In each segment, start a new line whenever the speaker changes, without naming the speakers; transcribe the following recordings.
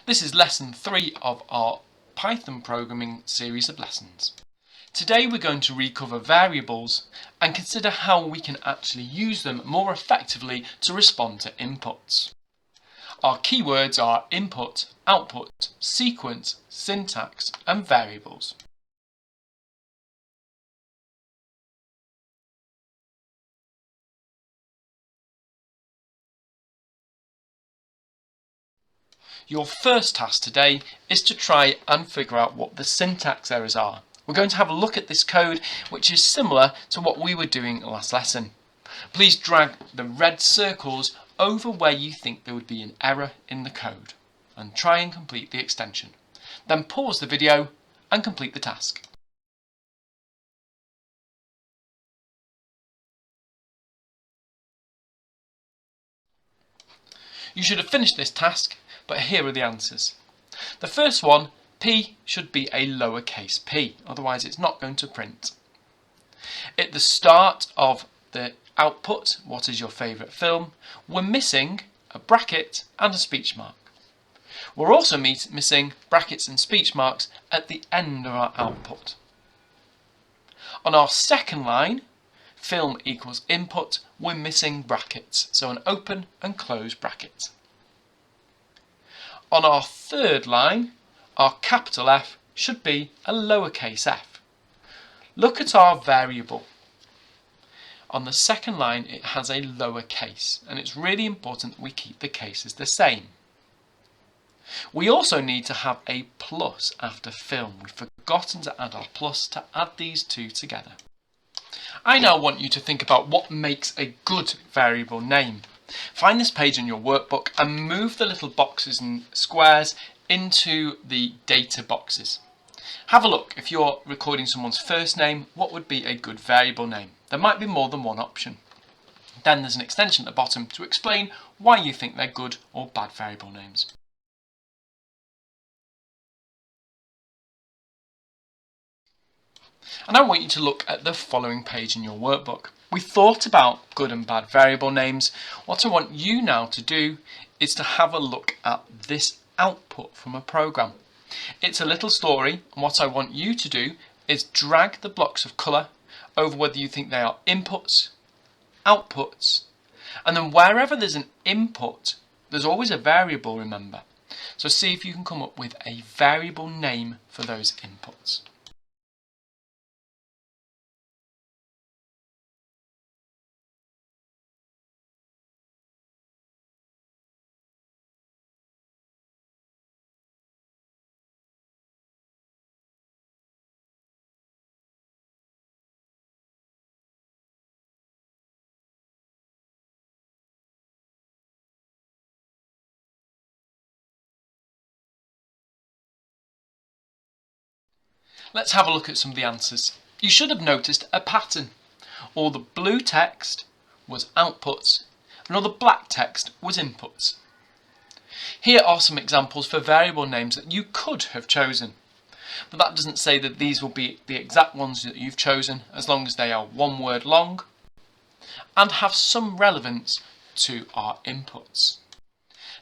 This is lesson 3 of our Python programming series of lessons. Today we're going to recover variables and consider how we can actually use them more effectively to respond to inputs. Our keywords are input, output, sequence, syntax and variables. Your first task today is to try and figure out what the syntax errors are. We're going to have a look at this code, which is similar to what we were doing last lesson. Please drag the red circles over where you think there would be an error in the code and try and complete the extension. Then pause the video and complete the task. You should have finished this task, but here are the answers. The first one, P should be a lowercase p, otherwise it's not going to print. At the start of the output, what is your favourite film, we're missing a bracket and a speech mark. We're also missing brackets and speech marks at the end of our output. On our second line, film equals input, we're missing brackets, so an open and close bracket. On our third line, our capital F should be a lowercase f. Look at our variable. On the second line it has a lowercase, and it's really important that we keep the cases the same. We also need to have a plus after film. We've forgotten to add our plus to add these two together. I now want you to think about what makes a good variable name. Find this page in your workbook and move the little boxes and squares into the data boxes. Have a look. If you're recording someone's first name, what would be a good variable name? There might be more than one option. Then there's an extension at the bottom to explain why you think they're good or bad variable names. And I want you to look at the following page in your workbook. We thought about good and bad variable names. What I want you now to do is to have a look at this output from a program. It's a little story, and what I want you to do is drag the blocks of colour over whether you think they are inputs, outputs, and then wherever there's an input, there's always a variable, remember. So see if you can come up with a variable name for those inputs. Let's have a look at some of the answers. You should have noticed a pattern. All the blue text was outputs and all the black text was inputs. Here are some examples for variable names that you could have chosen. But that doesn't say that these will be the exact ones that you've chosen, as long as they are one word long and have some relevance to our inputs.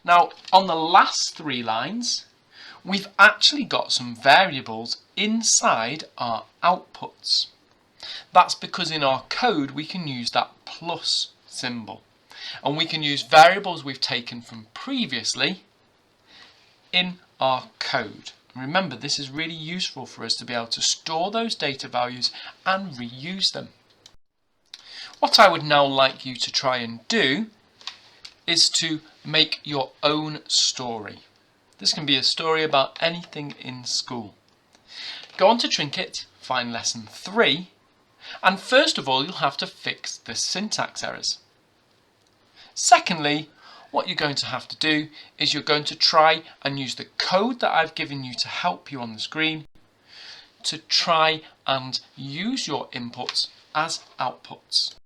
Now, on the last 3 lines, we've actually got some variables inside our outputs. That's because in our code we can use that plus symbol, and we can use variables we've taken from previously in our code. Remember, this is really useful for us to be able to store those data values and reuse them. What I would now like you to try and do is to make your own story. This can be a story about anything in school. Go on to Trinket, find lesson 3, and first of all you'll have to fix the syntax errors. Secondly, what you're going to have to do is you're going to try and use the code that I've given you to help you on the screen to try and use your inputs as outputs.